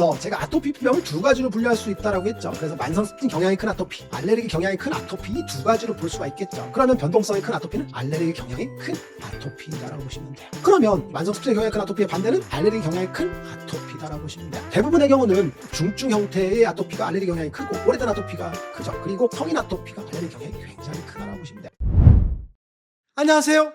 그래서 제가 아토피 피부염을 두 가지로 분류할 수 있다고 했죠. 그래서 만성습진 경향이 큰 아토피, 알레르기 경향이 큰 아토피, 이 두 가지로 볼 수가 있겠죠. 그러면 변동성이 큰 아토피는 알레르기 경향이 큰 아토피다라고 보시면 돼요. 그러면 만성습진 경향이 큰 아토피의 반대는 알레르기 경향이 큰 아토피다라고 보시면 돼요. 대부분의 경우는 중증 형태의 아토피가 알레르기 경향이 크고 오래된 아토피가 크죠. 그리고 성인 아토피가 알레르기 경향이 굉장히 크다라고 보시면 돼요. 안녕하세요,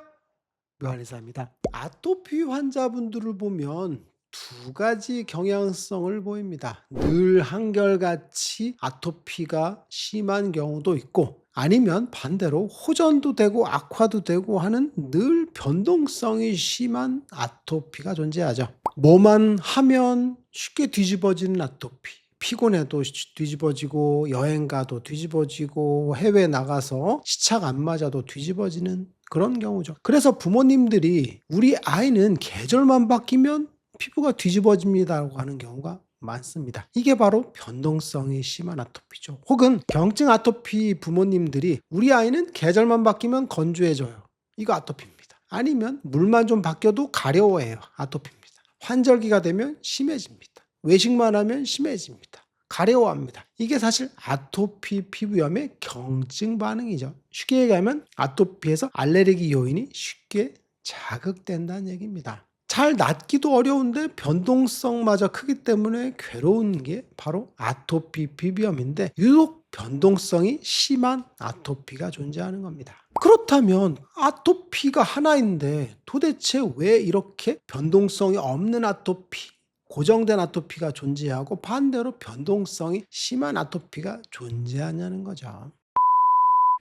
묘한의사입니다. 아토피 환자분들을 보면 두 가지 경향성을 보입니다. 늘 한결같이 아토피가 심한 경우도 있고, 아니면 반대로 호전도 되고 악화도 되고 하는 늘 변동성이 심한 아토피가 존재하죠. 뭐만 하면 쉽게 뒤집어지는 아토피, 피곤해도 뒤집어지고, 여행 가도 뒤집어지고, 해외 나가서 시차가 안 맞아도 뒤집어지는 그런 경우죠. 그래서 부모님들이 우리 아이는 계절만 바뀌면 피부가 뒤집어집니다라고 하는 경우가 많습니다. 이게 바로 변동성이 심한 아토피죠. 혹은 경증 아토피 부모님들이 우리 아이는 계절만 바뀌면 건조해져요. 이거 아토피입니다. 아니면 물만 좀 바뀌어도 가려워해요. 아토피입니다. 환절기가 되면 심해집니다. 외식만 하면 심해집니다. 가려워합니다. 이게 사실 아토피 피부염의 경증 반응이죠. 쉽게 얘기하면 아토피에서 알레르기 요인이 쉽게 자극된다는 얘기입니다. 잘 낫기도 어려운데 변동성마저 크기 때문에 괴로운 게 바로 아토피 피부염인데, 유독 변동성이 심한 아토피가 존재하는 겁니다. 그렇다면 아토피가 하나인데 도대체 왜 이렇게 변동성이 없는 아토피, 고정된 아토피가 존재하고 반대로 변동성이 심한 아토피가 존재하냐는 거죠.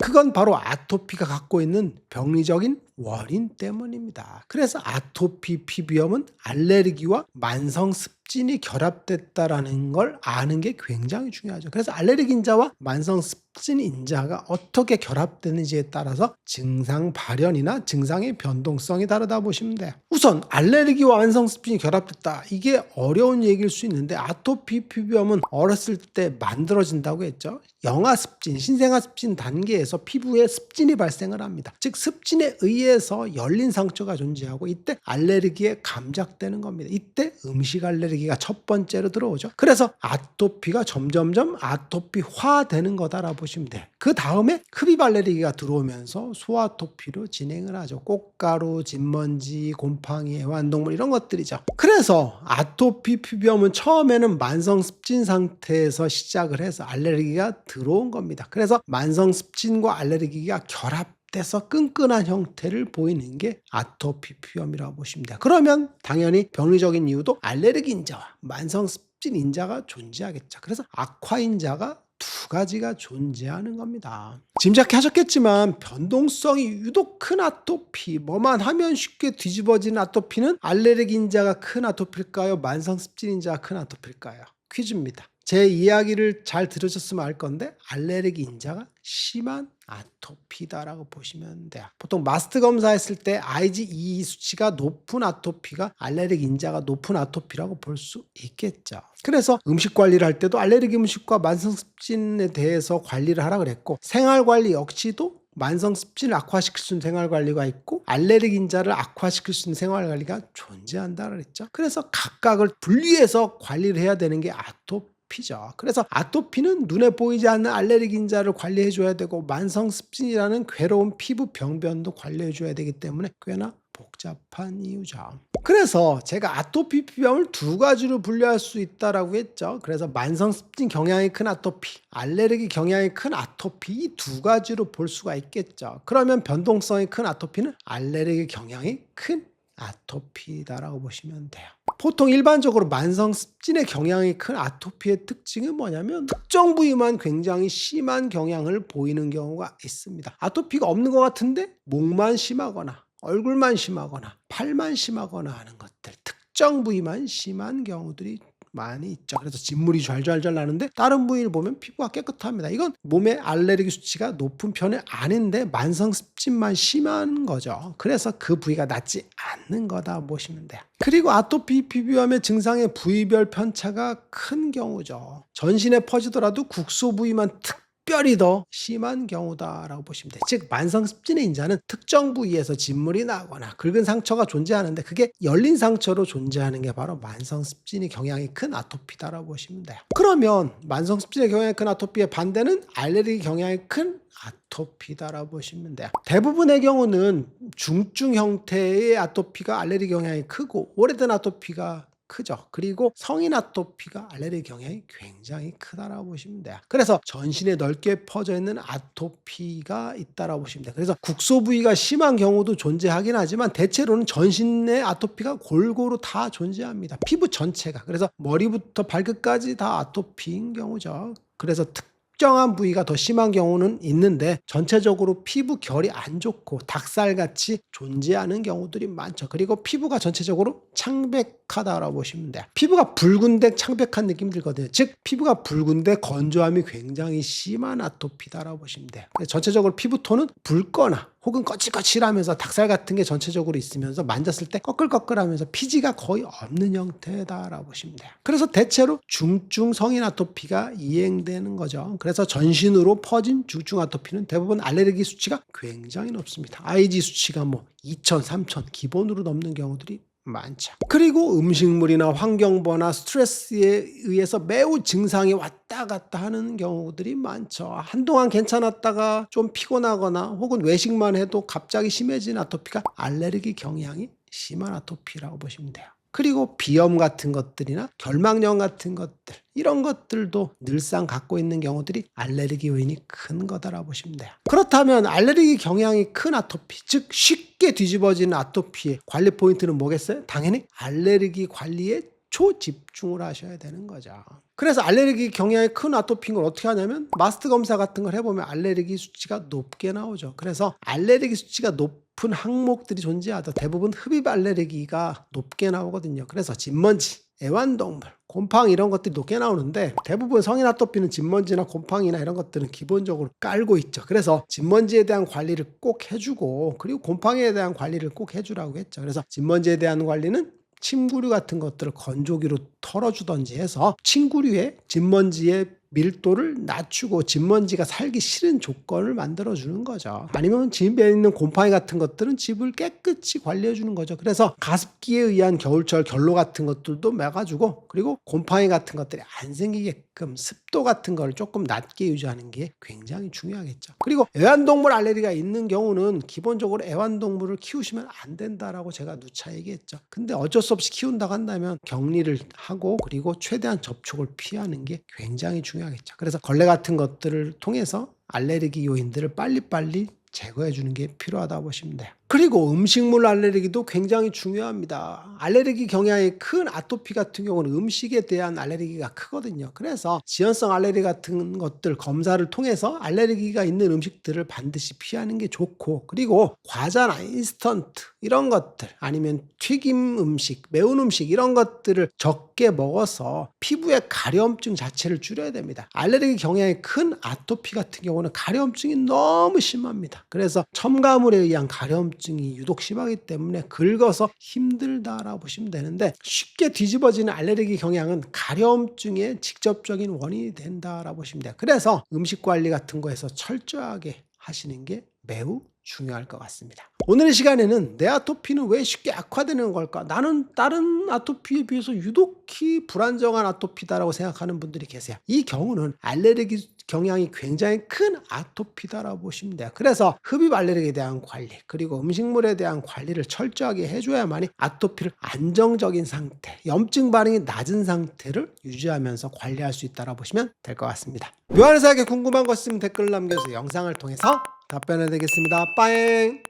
그건 바로 아토피가 갖고 있는 병리적인 원인 때문입니다. 그래서 아토피 피부염은 알레르기와 만성 습진이 결합됐다라는 걸 아는 게 굉장히 중요하죠. 그래서 알레르기 인자와 만성 습진 인자가 어떻게 결합되는지에 따라서 증상 발현이나 증상의 변동성이 다르다 보시면 돼요. 우선 알레르기와 만성 습진이 결합됐다, 이게 어려운 얘기일 수 있는데, 아토피 피부염은 어렸을 때 만들어진다고 했죠. 영아 습진, 신생아 습진 단계에서 피부에 습진이 발생을 합니다. 즉 습진에 의해서 열린 상처가 존재하고, 이때 알레르기에 감작되는 겁니다. 이때 음식 알레르기가 첫 번째로 들어오죠. 그래서 아토피가 점점점 아토피화 되는 거다라고 보시면 돼요. 그 다음에 흡입 알레르기가 들어오면서 소아토피로 진행을 하죠. 꽃가루, 진먼지, 곰팡이, 애완동물 이런 것들이죠. 그래서 아토피 피부염은 처음에는 만성 습진 상태에서 시작을 해서 알레르기가 들어온 겁니다. 그래서 만성 습진과 알레르기가 결합돼서 끈끈한 형태를 보이는 게 아토피 피부염이라고 보시면 돼요. 그러면 당연히 병리적인 이유도 알레르기 인자와 만성 습진 인자가 존재하겠죠. 그래서 악화 인자가 두 가지가 존재하는 겁니다. 짐작해 하셨겠지만 변동성이 유독 큰 아토피, 뭐만 하면 쉽게 뒤집어지는 아토피는 알레르기 인자가 큰 아토피일까요? 만성 습진 인자가 큰 아토피일까요? 퀴즈입니다. 제 이야기를 잘 들으셨으면 알 건데, 알레르기 인자가 심한 아토피다라고 보시면 돼요. 보통 마스트 검사했을 때 IgE 수치가 높은 아토피가 알레르기 인자가 높은 아토피라고 볼 수 있겠죠. 그래서 음식 관리를 할 때도 알레르기 음식과 만성 습진에 대해서 관리를 하라 그랬고, 생활 관리 역시도 만성 습진을 악화시킬 수 있는 생활 관리가 있고 알레르기 인자를 악화시킬 수 있는 생활 관리가 존재한다 그랬죠. 그래서 각각을 분리해서 관리를 해야 되는 게 아토피죠. 그래서 아토피는 눈에 보이지 않는 알레르기 인자를 관리해 줘야 되고, 만성 습진이라는 괴로운 피부 병변도 관리해 줘야 되기 때문에 꽤나 복잡한 이유죠. 그래서 제가 아토피 피부염을 두 가지로 분류할 수 있다라고 했죠. 그래서 만성 습진 경향이 큰 아토피, 알레르기 경향이 큰 아토피, 이 두 가지로 볼 수가 있겠죠. 그러면 변동성이 큰 아토피는 알레르기 경향이 큰 아토피다라고 보시면 돼요. 보통 일반적으로 만성 습진의 경향이 큰 아토피의 특징은 뭐냐면, 특정 부위만 굉장히 심한 경향을 보이는 경우가 있습니다. 아토피가 없는 것 같은데 목만 심하거나 얼굴만 심하거나 팔만 심하거나 하는 것들, 특정 부위만 심한 경우들이 많이 있죠. 그래서 진물이 좔좔좔 나는데 다른 부위를 보면 피부가 깨끗합니다. 이건 몸의 알레르기 수치가 높은 편이 아닌데 만성 습진만 심한 거죠. 그래서 그 부위가 낫지 않는 거다 보시면 돼요. 그리고 아토피 피부염의 증상의 부위별 편차가 큰 경우죠. 전신에 퍼지더라도 국소 부위만 특별히 더 심한 경우다라고 보시면 돼요. 즉 만성습진의 인자는 특정 부위에서 진물이 나거나 긁은 상처가 존재하는데 그게 열린 상처로 존재하는 게 바로 만성습진의 경향이 큰 아토피다라고 보시면 돼요. 그러면 만성습진의 경향이 큰 아토피의 반대는 알레르기 경향이 큰 아토피다라고 보시면 돼요. 대부분의 경우는 중증 형태의 아토피가 알레르기 경향이 크고 오래된 아토피가 크죠. 그리고 성인 아토피가 알레르기 경향이 굉장히 크다라고 보시면 돼요. 그래서 전신에 넓게 퍼져 있는 아토피가 있다라고 보시면 돼요. 그래서 국소 부위가 심한 경우도 존재하긴 하지만 대체로는 전신의 아토피가 골고루 다 존재합니다. 피부 전체가. 그래서 머리부터 발끝까지 다 아토피인 경우죠. 그래서 특정한 부위가 더 심한 경우는 있는데 전체적으로 피부 결이 안 좋고 닭살같이 존재하는 경우들이 많죠. 그리고 피부가 전체적으로 창백하다라고 보시면 돼요. 피부가 붉은데 창백한 느낌이 들거든요. 즉 피부가 붉은데 건조함이 굉장히 심한 아토피다라고 보시면 돼요. 전체적으로 피부톤은 붉거나 혹은 거칠거칠하면서 닭살 같은 게 전체적으로 있으면서 만졌을 때 꺼끌꺼끌하면서 피지가 거의 없는 형태다라고 보시면 돼요. 그래서 대체로 중증 성인 아토피가 이행되는 거죠. 그래서 전신으로 퍼진 중증 아토피는 대부분 알레르기 수치가 굉장히 높습니다. IG 수치가 2000, 3000 기본으로 넘는 경우들이 많죠. 그리고 음식물이나 환경변화, 스트레스에 의해서 매우 증상이 왔다 갔다 하는 경우들이 많죠. 한동안 괜찮았다가 좀 피곤하거나 혹은 외식만 해도 갑자기 심해진 아토피가 알레르기 경향이 심한 아토피라고 보시면 돼요. 그리고 비염 같은 것들이나 결막염 같은 것들 이런 것들도 늘상 갖고 있는 경우들이 알레르기 요인이 큰 거다라고 보시면 돼요. 그렇다면 알레르기 경향이 큰 아토피, 즉 쉽게 뒤집어지는 아토피의 관리 포인트는 뭐겠어요? 당연히 알레르기 관리에 초집중을 하셔야 되는 거죠. 그래서 알레르기 경향이 큰 아토피인 걸 어떻게 하냐면 마스트 검사 같은 걸 해보면 알레르기 수치가 높게 나오죠. 그래서 알레르기 수치가 높은 항목들이 존재하다 대부분 흡입 알레르기가 높게 나오거든요. 그래서 진먼지, 애완동물, 곰팡이 이런 것들이 높게 나오는데 대부분 성인 아토피는 진먼지나 곰팡이나 이런 것들은 기본적으로 깔고 있죠. 그래서 진먼지에 대한 관리를 꼭 해주고 그리고 곰팡이에 대한 관리를 꼭 해주라고 했죠. 그래서 진먼지에 대한 관리는 침구류 같은 것들을 건조기로 털어주던지 해서 침구류에 진먼지의 밀도를 낮추고 진먼지가 살기 싫은 조건을 만들어주는 거죠. 아니면 집에 있는 곰팡이 같은 것들은 집을 깨끗이 관리해주는 거죠. 그래서 가습기에 의한 겨울철 결로 같은 것들도 매가지고 그리고 곰팡이 같은 것들이 안 생기게끔 습도 같은 걸 조금 낮게 유지하는 게 굉장히 중요하겠죠. 그리고 애완동물 알레르기가 있는 경우는 기본적으로 애완동물을 키우시면 안 된다라고 제가 누차 얘기했죠. 근데 어쩔 수 없이 키운다고 한다면 격리를 하고 그리고 최대한 접촉을 피하는 게 굉장히 중요하겠죠. 그래서 걸레 같은 것들을 통해서 알레르기 요인들을 빨리빨리 제거해 주는 게 필요하다고 보시면 돼요. 그리고 음식물 알레르기도 굉장히 중요합니다. 알레르기 경향이 큰 아토피 같은 경우는 음식에 대한 알레르기가 크거든요. 그래서 지연성 알레르기 같은 것들 검사를 통해서 알레르기가 있는 음식들을 반드시 피하는 게 좋고 그리고 과자나 인스턴트 이런 것들 아니면 튀김 음식, 매운 음식 이런 것들을 적게 먹어서 피부의 가려움증 자체를 줄여야 됩니다. 알레르기 경향이 큰 아토피 같은 경우는 가려움증이 너무 심합니다. 그래서 첨가물에 의한 가려움증이 유독 심하기 때문에 긁어서 힘들다라고 보시면 되는데 쉽게 뒤집어지는 알레르기 경향은 가려움증의 직접적인 원인이 된다라고 보시면 돼요. 그래서 음식 관리 같은 거에서 철저하게 하시는 게 매우 중요할 것 같습니다. 오늘의 시간에는 내 아토피는 왜 쉽게 악화되는 걸까? 나는 다른 아토피에 비해서 유독히 불안정한 아토피다라고 생각하는 분들이 계세요. 이 경우는 알레르기 경향이 굉장히 큰 아토피다라고 보시면 돼요. 그래서 흡입 알레르기에 대한 관리 그리고 음식물에 대한 관리를 철저하게 해줘야만이 아토피를 안정적인 상태, 염증 반응이 낮은 상태를 유지하면서 관리할 수 있다라고 보시면 될 것 같습니다. 묘한의사에게 궁금한 것 있으면 댓글 남겨주세요. 영상을 통해서 답변해 드리겠습니다. 빠잉.